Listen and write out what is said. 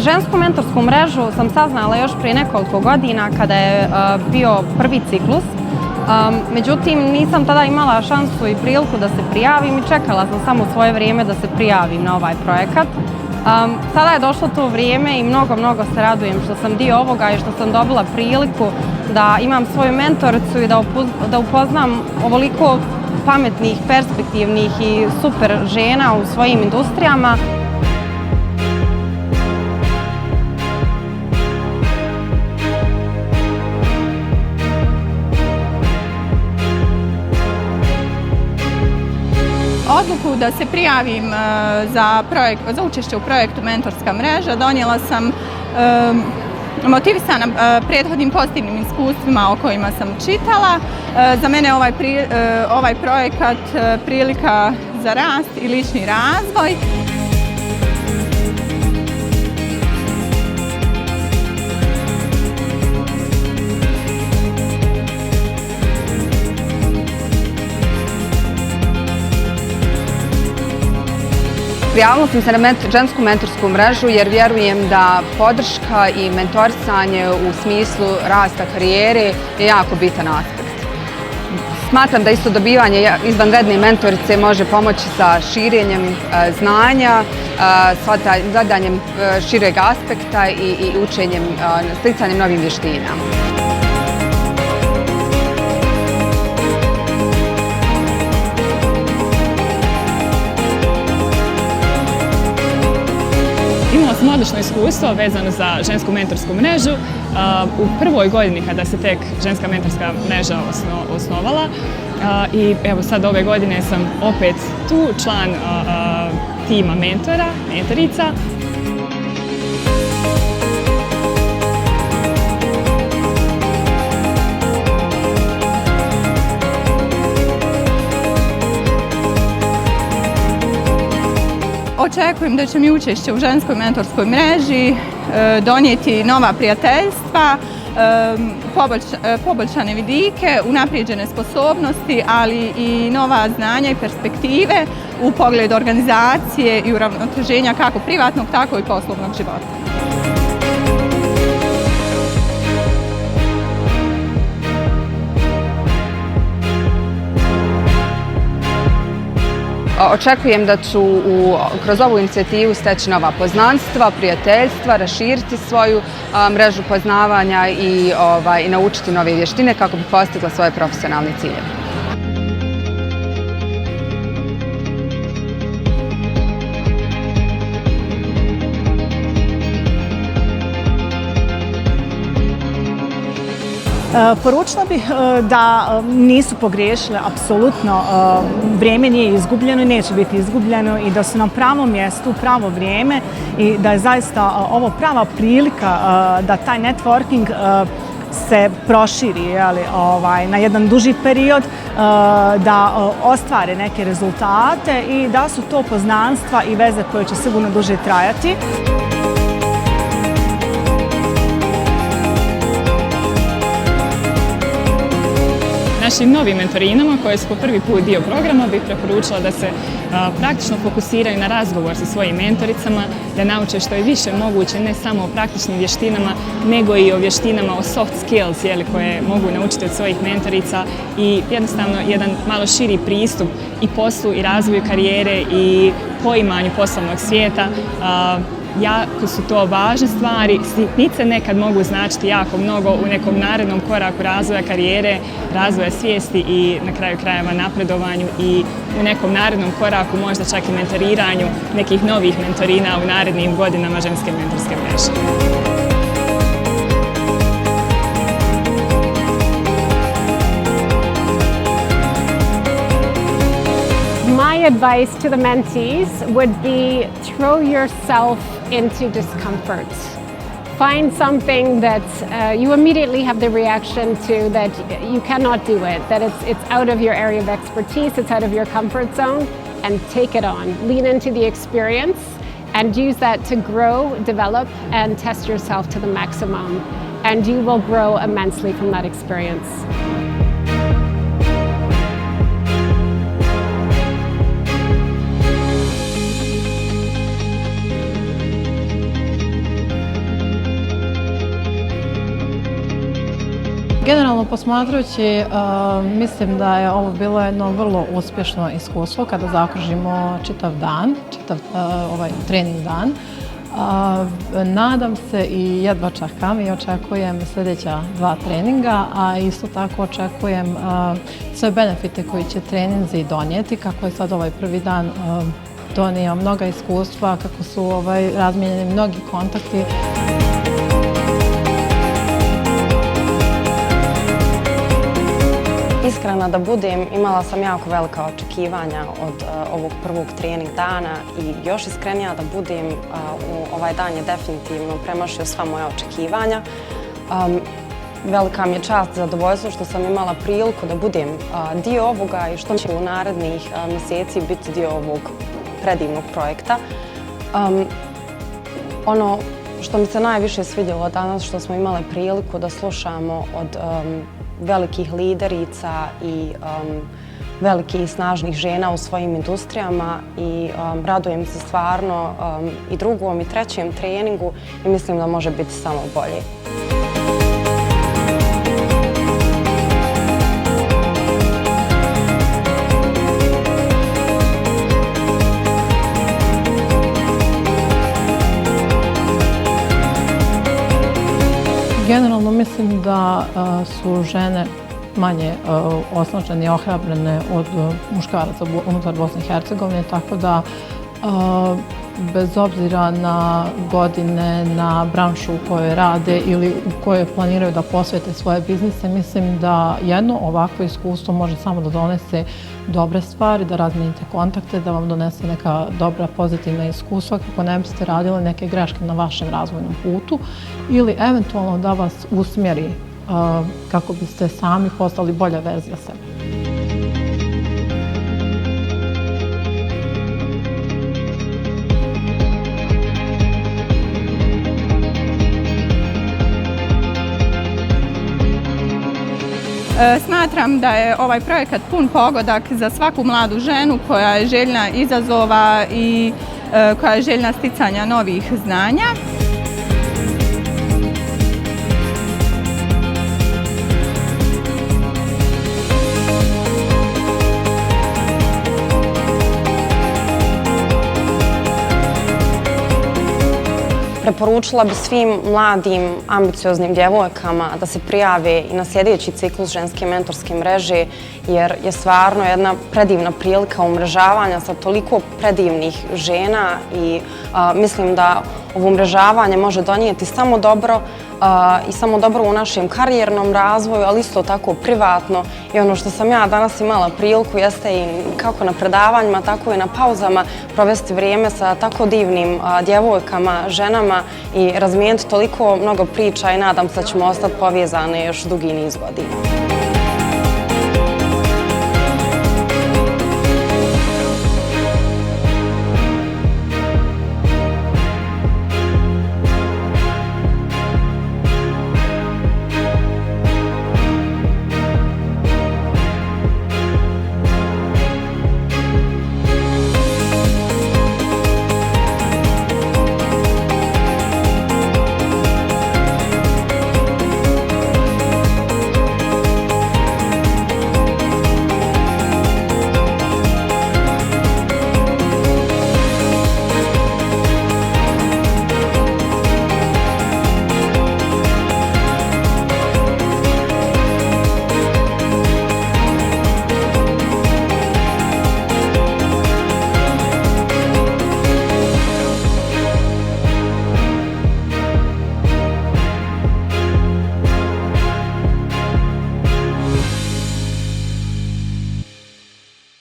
žensku mentorsku mrežu sam saznala još prije nekoliko godina kada je bio prvi ciklus. Međutim, nisam tada imala šansu i priliku da se prijavim i čekala sam samo svoje vrijeme da se prijavim na ovaj projekat. Sada je došlo to vrijeme i mnogo se radujem što sam dio ovoga i što sam dobila priliku da imam svoju mentoricu i da upoznam ovoliko pametnih, perspektivnih i super žena u svojim industrijama. Odluku da se prijavim za učešće u projektu Mentorska mreža donijela sam motivisana prethodnim pozitivnim iskustvima o kojima sam čitala. Za mene je ovaj projekat prilika za rast i lični razvoj. Prijavila sam se na žensku mentorsku mrežu jer vjerujem da podrška i mentorisanje u smislu rasta karijere je jako bitan aspekt. Smatram da isto dobivanje izvanredne mentorice može pomoći sa širenjem znanja, zadanjem šireg aspekta i učenjem, sticanjem novih vještina. Imala sam odlično iskustvo vezano za žensku mentorsku mrežu. U prvoj godini kada se tek ženska mentorska mreža osnovala i evo sad ove godine sam opet tu član tima mentorica. Očekujem da će mi učešće u ženskoj mentorskoj mreži donijeti nova prijateljstva, poboljšane vidike, unaprijeđene sposobnosti, ali i nova znanja i perspektive u pogledu organizacije i uravnoteženja kako privatnog, tako i poslovnog života. Očekujem da ću kroz ovu inicijativu steći nova poznanstva, prijateljstva, raširiti svoju mrežu poznavanja i naučiti nove vještine kako bi postigla svoje profesionalne ciljeve. Poručila bih da nisu pogriješile, apsolutno vrijeme nije izgubljeno i neće biti izgubljeno i da su na pravom mjestu, pravo vrijeme i da je zaista ovo prava prilika da taj networking se proširi na jedan duži period, da ostvare neke rezultate i da su to poznanstva i veze koje će sigurno duže trajati. Našim novim mentorinama koje su po prvi put dio programa bih preporučila da se praktično fokusiraju na razgovor sa svojim mentoricama, da nauče što je više moguće ne samo o praktičnim vještinama, nego i o vještinama, o soft skills koje mogu naučiti od svojih mentorica i jednostavno jedan malo širi pristup i poslu i razvoju karijere i poimanju poslovnog svijeta. Jako su to važne stvari, sitnice nekad mogu značiti jako mnogo u nekom narednom koraku razvoja karijere, razvoja svijesti i na kraju krajeva napredovanju i u nekom narednom koraku možda čak i mentoriranju nekih novih mentorina u narednim godinama ženske mentorske mreže. My advice to the mentees would be throw yourself into discomfort. Find something that you immediately have the reaction to that you cannot do it, that it's out of your area of expertise, it's out of your comfort zone, and take it on. Lean into the experience and use that to grow, develop, and test yourself to the maximum. And you will grow immensely from that experience. Generalno posmatrajući, mislim da je ovo bilo jedno vrlo uspješno iskustvo kada zaokružimo čitav dan, čitav ovaj trening dan. Nadam se i jedva čekam i očekujem sljedeća 2 treninga, a isto tako očekujem sve benefite koji će treninzi donijeti, kako je sad ovaj prvi dan donio mnoga iskustva, kako su razmijenjeni mnogi kontakti. Iskrena da budem, imala sam jako velika očekivanja od ovog prvog trening dana i još iskrenija da budem, ovaj dan je definitivno premašio sva moja očekivanja. Velika mi je čast i zadovoljstvo što sam imala priliku da budem dio ovoga i što će u narednih mjeseci biti dio ovog predivnog projekta. Ono što mi se najviše svidjelo danas što smo imali priliku da slušamo od velikih liderica i velikih i snažnih žena u svojim industrijama i radujem se stvarno i drugom i trećem treningu i mislim da može biti samo bolje. Generalno mislim da su žene manje osnažene i ohrabrene od muškaraca unutar Bosne i Hercegovine, tako da bez obzira na godine, na branšu u kojoj rade ili u kojoj planiraju da posvete svoje biznise, mislim da jedno ovakvo iskustvo može samo da donese dobre stvari, da razmijenite kontakte, da vam donese neka dobra pozitivna iskustva kako ne biste radili neke greške na vašem razvojnom putu ili eventualno da vas usmjeri kako biste sami postali bolja verzija sebe. Smatram da je ovaj projekat pun pogodak za svaku mladu ženu koja je željna izazova i koja je željna sticanja novih znanja. Preporučila bi svim mladim, ambicioznim djevojkama da se prijave i na sljedeći ciklus ženske mentorske mreže, jer je stvarno jedna predivna prilika umrežavanja sa toliko predivnih žena i mislim da ovo umrežavanje može donijeti samo dobro i samo dobro u našem karijernom razvoju, ali isto tako privatno. I ono što sam ja danas imala priliku jeste i kako na predavanjima, tako i na pauzama provesti vrijeme sa tako divnim djevojkama, ženama i razmijeniti toliko mnogo priča i nadam se da ćemo ostati povezane još dugi niz godina.